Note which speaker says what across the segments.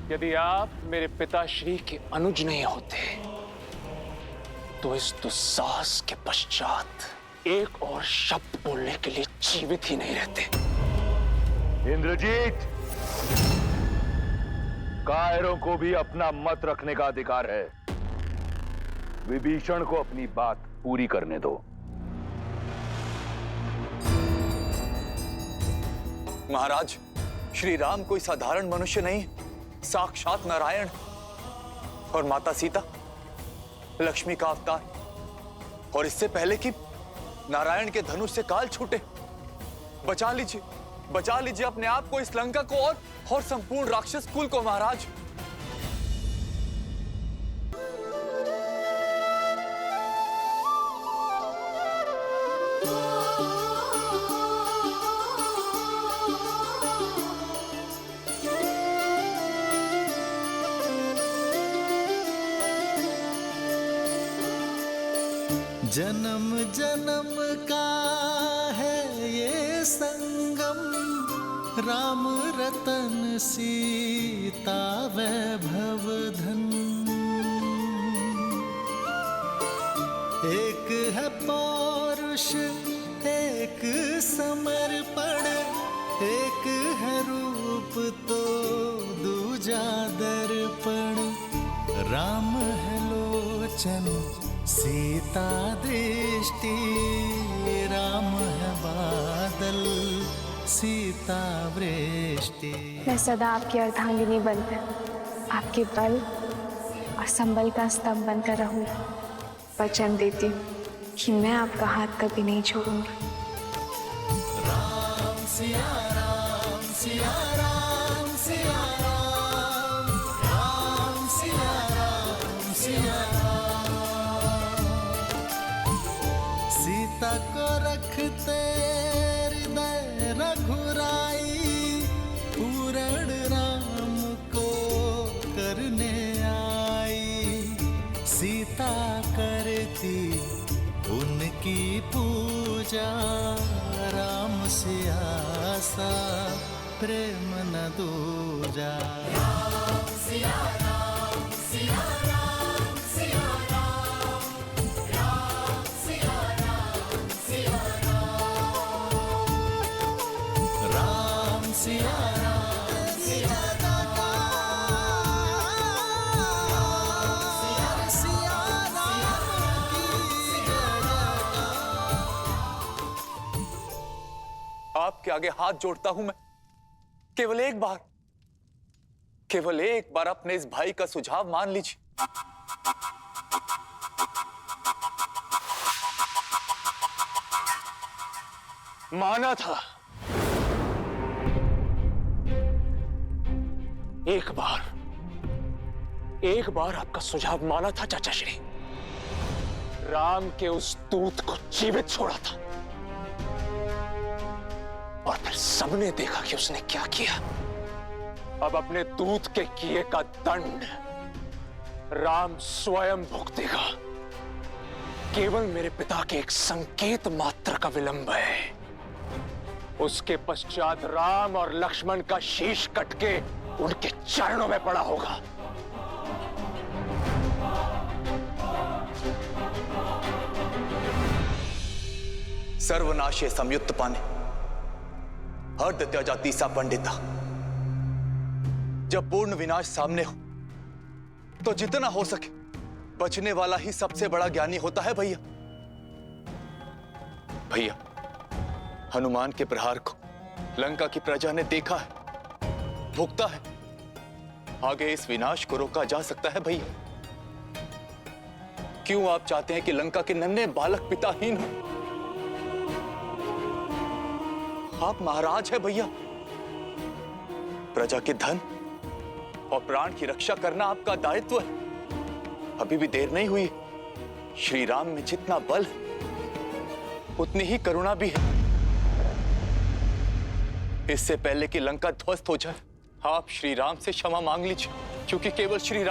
Speaker 1: यदि आप मेरे पिताश्री के अनुज नहीं होते तो इस दुस्साहस के पश्चात एक और शब्द बोलने के लिए जीवित ही नहीं रहते।
Speaker 2: इंद्रजीत, कायरों को भी अपना मत रखने का अधिकार है। विभीषण को अपनी बात पूरी करने दो।
Speaker 3: महाराज, श्री राम कोई साधारण मनुष्य नहीं, साक्षात नारायण। और माता सीता लक्ष्मी का अवतार। और इससे पहले कि नारायण के धनुष से काल छूटे, बचा लीजिए अपने आप को, इस लंका को और संपूर्ण राक्षस कुल को महाराज।
Speaker 4: जन्म जन्म का है ये संगम, राम रतन सीता वैभव धन। एक है पौरुष एक समर्पण, एक है रूप तो दूजा दर्पण। राम है लोचन सीता दृष्टि, राम है बादल सीता वृष्टि।
Speaker 5: मैं सदा आपकी अर्धांगिनी बनकर, आपके बल और संबल का स्तंभ बनकर रहूंगी। वचन देती हूँ कि मैं आपका हाथ कभी नहीं छोड़ूंगी।
Speaker 4: राम सिया राम सिया राम सिया राम, राम सिया राम सिया राम। सीता को रखते हृदय रघुराई, पूर्ण राम को करने आई। सीता करती उनकी पूजा, राम से आसा प्रेम न दूजा। राम सिया राम सिया राम सिया राम, राम सिया राम सिया राम, राम सिया राम सिया राम, सिया राम की जय।
Speaker 3: आपके आगे हाथ जोड़ता हूं मैं। केवल एक बार अपने इस भाई का सुझाव मान लीजिए।
Speaker 1: माना था, एक बार आपका सुझाव माना था चाचा श्री। राम के उस दूत को जीवित छोड़ा था और फिर सबने देखा कि उसने क्या किया। अब अपने दूत के किए का दंड राम स्वयं भुगतेगा। केवल मेरे पिता के एक संकेत मात्र का विलंब है। उसके पश्चात राम और लक्ष्मण का शीश कट के उनके चरणों में पड़ा होगा।
Speaker 3: सर्वनाशे संयुक्त पाने, अर्ध त्याजा तीसा पंडिता। जब पूर्ण विनाश सामने हो तो जितना हो सके बचने वाला ही सबसे बड़ा ज्ञानी होता है भैया। हनुमान के प्रहार को लंका की प्रजा ने देखा है, भुगता है। आगे इस विनाश को रोका जा सकता है भैया। क्यों आप चाहते हैं कि लंका के नन्हे बालक पिताहीन हो? आप महाराज हैं भैया। प्रजा के धन और प्राण की रक्षा करना आपका दायित्व है। अभी भी देर नहीं हुई। श्री राम में जितना बल उतनी ही करुणा भी है। इससे पहले कि लंका ध्वस्त हो जाए, आप श्री राम से क्षमा मांग लीजिए, क्योंकि केवल श्री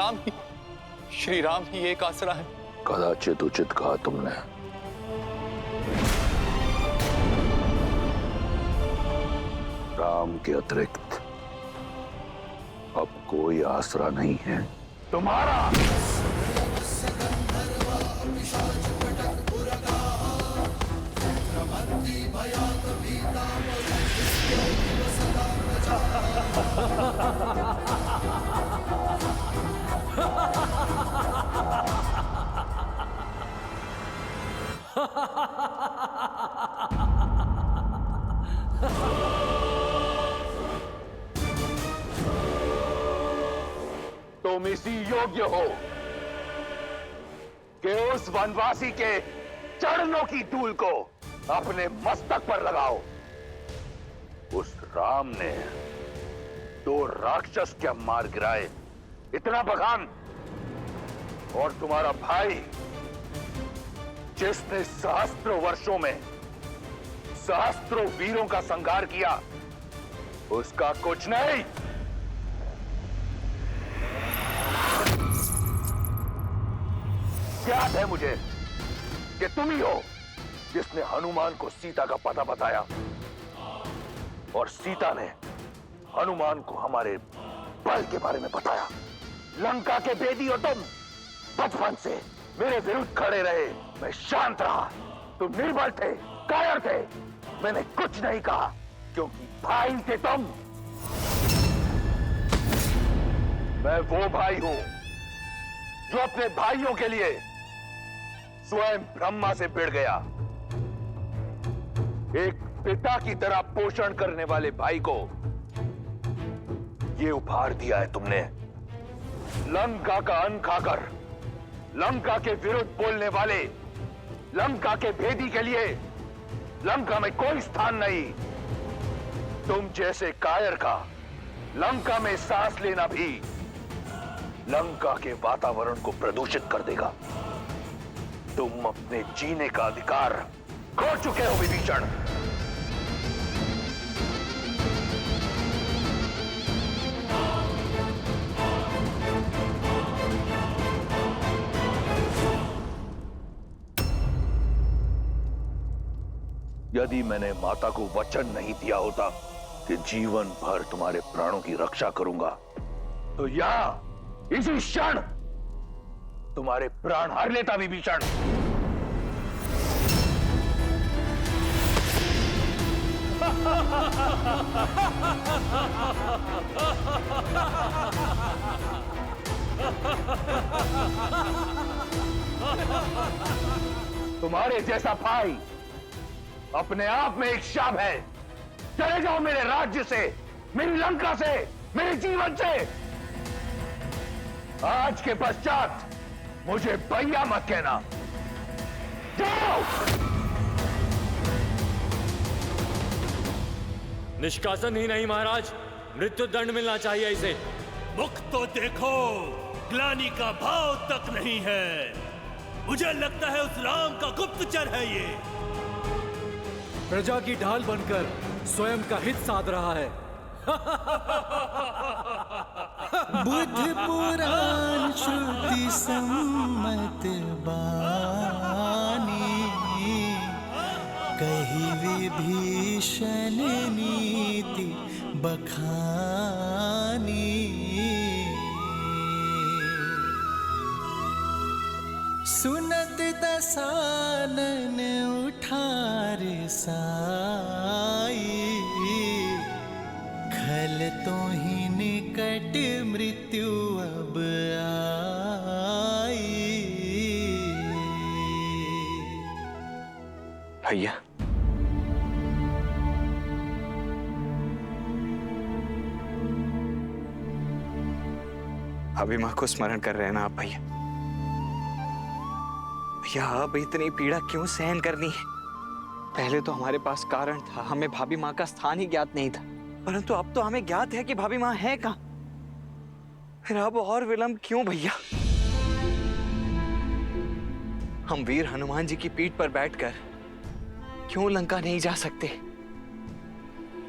Speaker 3: राम ही एक आसरा है।
Speaker 2: कदाचित उचित कहा तुमने। राम के अतिरिक्त अब कोई आसरा नहीं है तुम्हारा। तुम इसी योग्य हो कि उस वनवासी के चरणों की धूल को अपने मस्तक पर लगाओ। उस राम ने 2 राक्षस क्या मार गिराए, इतना बखान। और तुम्हारा भाई जिसने सहस्त्रों वर्षों में सहस्त्रों वीरों का संहार किया, उसका कुछ नहीं। याद है मुझे कि तुम ही हो जिसने हनुमान को सीता का पता बताया, और सीता ने हनुमान को हमारे बल के बारे में बताया। लंका के भेदी हो तुम, बचपन से मेरे विरुद्ध खड़े रहे, मैं शांत रहा। तुम निर्बल थे, कायर थे, मैंने कुछ नहीं कहा क्योंकि भाई थे तुम। मैं वो भाई हूं जो अपने भाइयों के लिए स्वयं ब्रह्मा से भिड़ गया। एक पिता की तरह पोषण करने वाले भाई को ये उपहार दिया है तुमने। लंका का अन्न खाकर लंका के विरुद्ध बोलने वाले लंका के भेदी के लिए लंका में कोई स्थान नहीं। तुम जैसे कायर का लंका में सांस लेना भी लंका के वातावरण को प्रदूषित कर देगा। तुम अपने जीने का अधिकार खो चुके हो विभीषण। यदि मैंने माता को वचन नहीं दिया होता कि जीवन भर तुम्हारे प्राणों की रक्षा करूंगा, तो यहां इसी क्षण तुम्हारे प्राण हर लेता विभीषण। तुम्हारे जैसा भाई अपने आप में एक शाप है। चले जाओ मेरे राज्य से, मेरी लंका से, मेरे जीवन से। आज के पश्चात मुझे भैया मत कहना। जाओ।
Speaker 6: निष्कासन ही नहीं महाराज, मृत्यु दंड मिलना चाहिए इसे।
Speaker 7: मुख तो देखो, ग्लानि का भाव तक नहीं है। मुझे लगता है उस राम का गुप्तचर है ये।
Speaker 8: प्रजा की ढाल बनकर स्वयं का हित साध रहा है।
Speaker 4: बुद्ध पुराण श्रुति सम्मत बानी, कही विभीषण नीति बखानी। सुनत दसानन उठार साई, खल तो ही निकट मृत्यु अब आई।
Speaker 3: भैया, अभी मां को स्मरण कर रहे हैं ना आप भैया? भैया, अब इतनी पीड़ा क्यों सहन करनी है? पहले तो हमारे पास कारण था, हमें भाभी माँ का स्थान ही ज्ञात नहीं था, परंतु अब तो हमें ज्ञात है कि भाभी माँ है कहाँ। फिर अब और विलंब क्यों भैया? हम वीर हनुमान जी की पीठ पर बैठकर क्यों लंका नहीं जा सकते?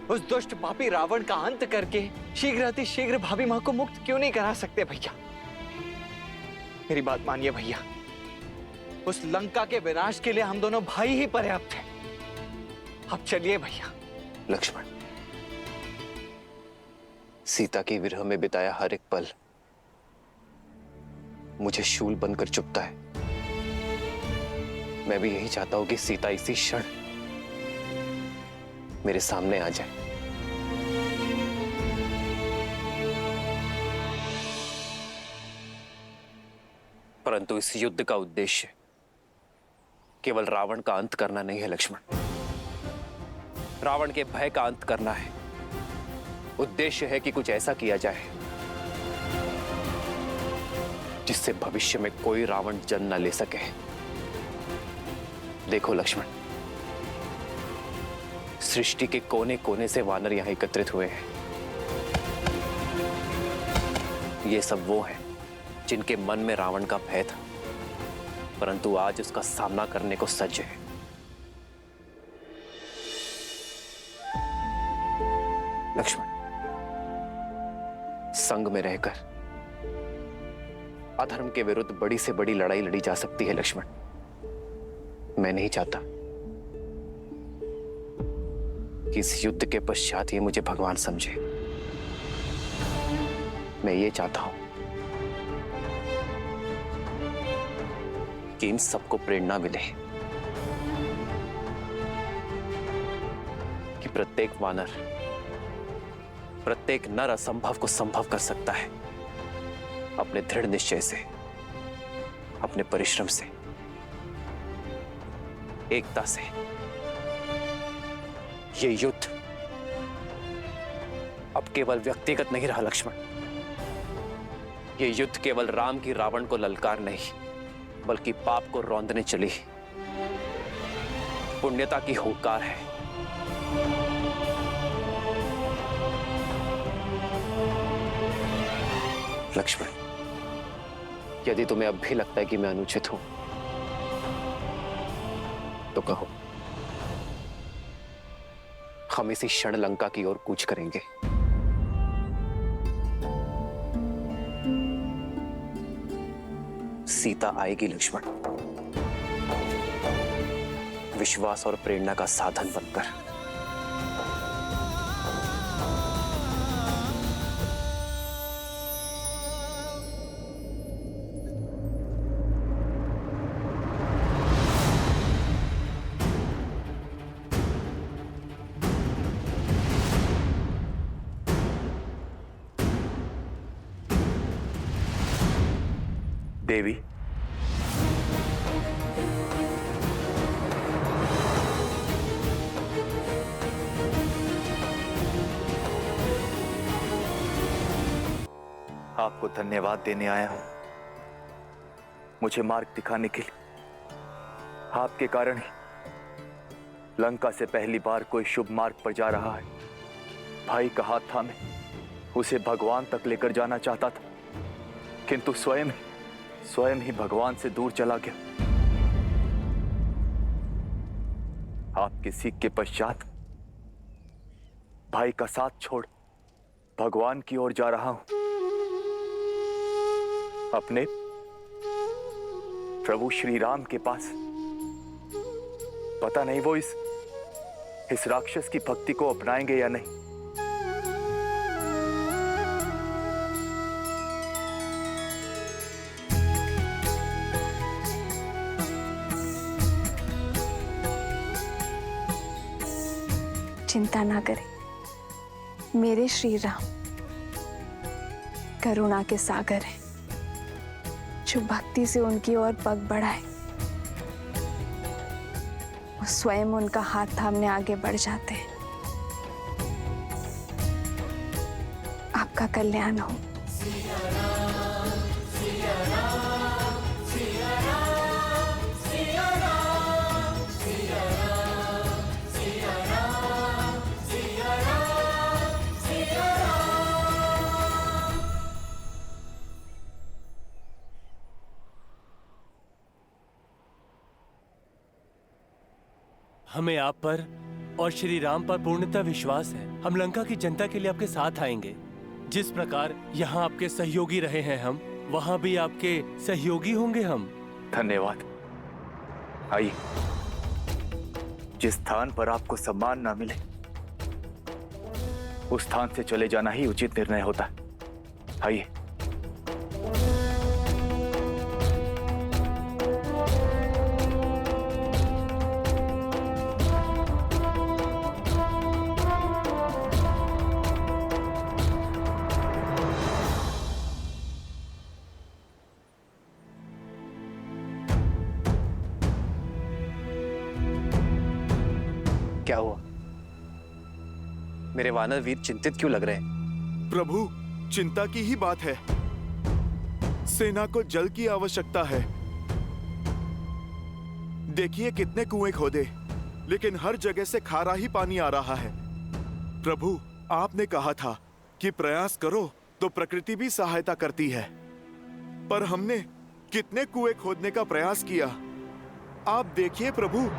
Speaker 3: उस दुष्ट पापी रावण का अंत करके शीघ्र अति शीघ्र भाभी माँ को मुक्त क्यों नहीं करा सकते भैया? मेरी बात मानिए भैया, उस लंका के विनाश के लिए हम दोनों भाई ही पर्याप्त हैं। अब चलिए भैया।
Speaker 9: लक्ष्मण,
Speaker 3: सीता के विरह में बिताया हर एक पल मुझे शूल बनकर चुभता है। मैं भी यही चाहता हूं कि सीता इसी क्षण मेरे सामने आ जाए। परंतु इस युद्ध का उद्देश्य केवल रावण का अंत करना नहीं है लक्ष्मण। रावण के भय का अंत करना है। उद्देश्य है कि कुछ ऐसा किया जाए जिससे भविष्य में कोई रावण जन्म न ले सके। देखो लक्ष्मण, सृष्टि के कोने कोने से वानर यहां एकत्रित हुए हैं। ये सब वो हैं जिनके मन में रावण का भय था, परंतु आज उसका सामना करने को सज्ज है। लक्ष्मण, संग में रहकर अधर्म के विरुद्ध बड़ी से बड़ी लड़ाई लड़ी जा सकती है लक्ष्मण। मैं नहीं चाहता कि इस युद्ध के पश्चात ये मुझे भगवान समझे। मैं ये चाहता हूं कि इन सबको प्रेरणा मिले कि प्रत्येक वानर, प्रत्येक नर असंभव को संभव कर सकता है अपने दृढ़ निश्चय से, अपने परिश्रम से, एकता से। ये युद्ध अब केवल व्यक्तिगत नहीं रहा लक्ष्मण। ये युद्ध केवल राम की रावण को ललकार नहीं, बल्कि पाप को रौंदने चली पुण्यता की हुंकार है। लक्ष्मण, यदि तुम्हें अब भी लगता है कि मैं अनुचित हूं तो कहो। हम इसी क्षण लंका की ओर कूच करेंगे। सीता आएगी लक्ष्मण, विश्वास और प्रेरणा का साधन बनकर। देवी,
Speaker 9: आपको धन्यवाद देने आया हूं, मुझे मार्ग दिखाने के लिए। आपके कारण ही लंका से पहली बार कोई शुभ मार्ग पर जा रहा है। भाई का हाथ थामे उसे भगवान तक लेकर जाना चाहता था, किंतु स्वयं ही भगवान से दूर चला गया। आपके सीख के पश्चात भाई का साथ छोड़ भगवान की ओर जा रहा हूं। अपने प्रभु श्री राम के पास। पता नहीं वो इस राक्षस की भक्ति को अपनाएंगे या नहीं।
Speaker 5: चिंता ना करें, मेरे श्री राम करुणा के सागर हैं, जो भक्ति से उनकी ओर पग बढ़ाए वो स्वयं उनका हाथ थामने आगे बढ़ जाते हैं। आपका कल्याण हो।
Speaker 7: हमें आप पर और श्री राम पर पूर्णतः विश्वास है। हम लंका की जनता के लिए आपके साथ आएंगे। जिस प्रकार यहाँ आपके सहयोगी रहे हैं हम, वहाँ भी आपके सहयोगी होंगे हम।
Speaker 9: धन्यवाद। आइए, जिस स्थान पर आपको सम्मान ना मिले उस स्थान से चले जाना ही उचित निर्णय होता है। आइए।
Speaker 3: क्या हुआ? मेरे वानर वीर चिंतित क्यों लग रहे हैं?
Speaker 10: प्रभु, चिंता की ही बात है। सेना को जल की आवश्यकता है। देखिए कितने कुएं खोदे, लेकिन हर जगह से खारा ही पानी आ रहा है। प्रभु, आपने कहा था कि प्रयास करो तो प्रकृति भी सहायता करती है, पर हमने कितने कुएं खोदने का प्रयास किया। आप देखिए प्रभु।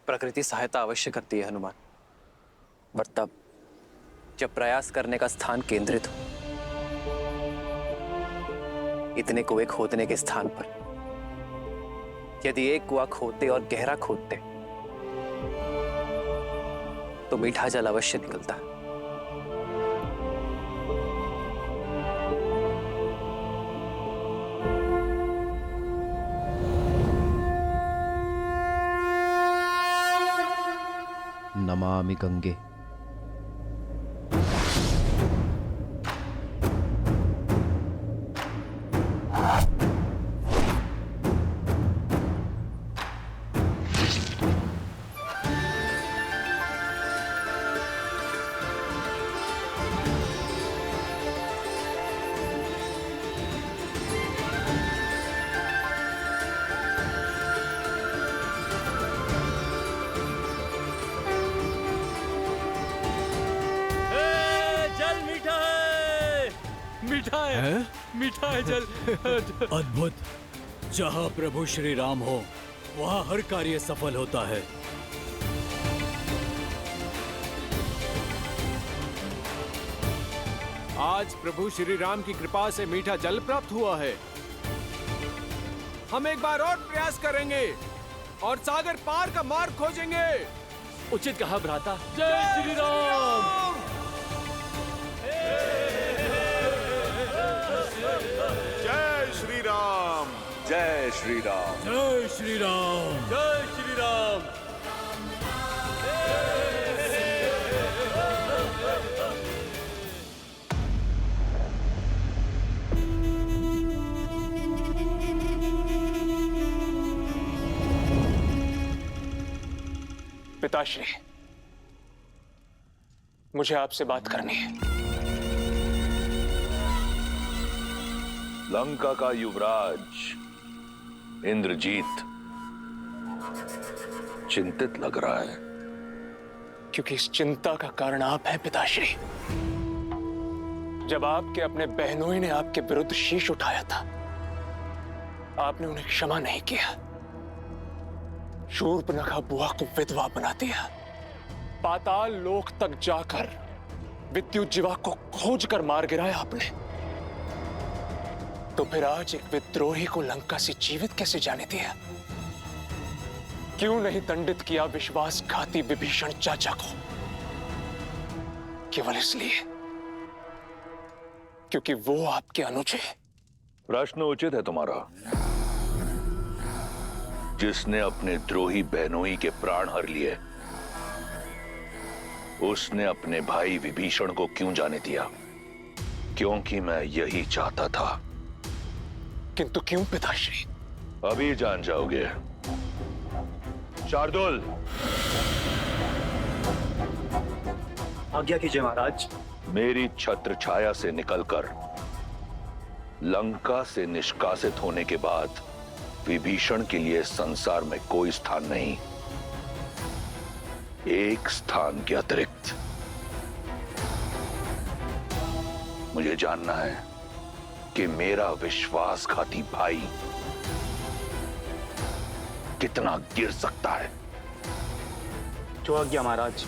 Speaker 3: प्रकृति सहायता अवश्य करती है हनुमान, पर तब जब प्रयास करने का स्थान केंद्रित हो। इतने कुएं खोदने के स्थान पर यदि एक कुआं खोदते और गहरा खोदते तो मीठा जल अवश्य निकलता।
Speaker 11: नमामि गंगे।
Speaker 6: मीठा है जल।
Speaker 8: अद्भुत। जहाँ प्रभु श्री राम हो वहाँ हर कार्य सफल होता है।
Speaker 6: आज प्रभु श्री राम की कृपा से मीठा जल प्राप्त हुआ है। हम एक बार और प्रयास करेंगे और सागर पार का मार्ग खोजेंगे।
Speaker 7: उचित कहा भ्राता। जय श्री राम।
Speaker 10: जय श्री राम।
Speaker 2: जय श्री राम।
Speaker 8: जय श्री राम।
Speaker 7: जय श्री राम।
Speaker 1: पिताश्री, मुझे आपसे बात करनी है।
Speaker 2: लंका का युवराज इंद्रजीत चिंतित लग रहा है।
Speaker 1: क्योंकि इस चिंता का कारण आप हैं पिताश्री। जब आपके अपने बहनोई ने आपके विरुद्ध शीश उठाया था, आपने उन्हें क्षमा नहीं किया। शूर्पणखा बुआ को विधवा बना दिया। पाताल लोक तक जाकर विद्युज्जीवा को खोजकर मार गिराया आपने। तो फिर आज एक विद्रोही को लंका से जीवित कैसे जाने दिया? क्यों नहीं दंडित किया विश्वासघाती विभीषण चाचा को? केवल इसलिए क्योंकि वो आपके अनुज है।
Speaker 2: प्रश्न उचित है तुम्हारा। जिसने अपने द्रोही बहनोई के प्राण हर लिए, उसने अपने भाई विभीषण को क्यों जाने दिया? क्योंकि मैं यही चाहता था।
Speaker 1: किंतु क्यों पिताश्री?
Speaker 2: अभी जान जाओगे। शार्दुल,
Speaker 9: आज्ञा कीजिए महाराज।
Speaker 2: मेरी छत्र छाया से निकलकर लंका से निष्कासित होने के बाद विभीषण के लिए संसार में कोई स्थान नहीं। एक स्थान के अतिरिक्त मुझे जानना है कि मेरा विश्वासघाती भाई कितना गिर सकता है।
Speaker 9: जो आज्ञा महाराज।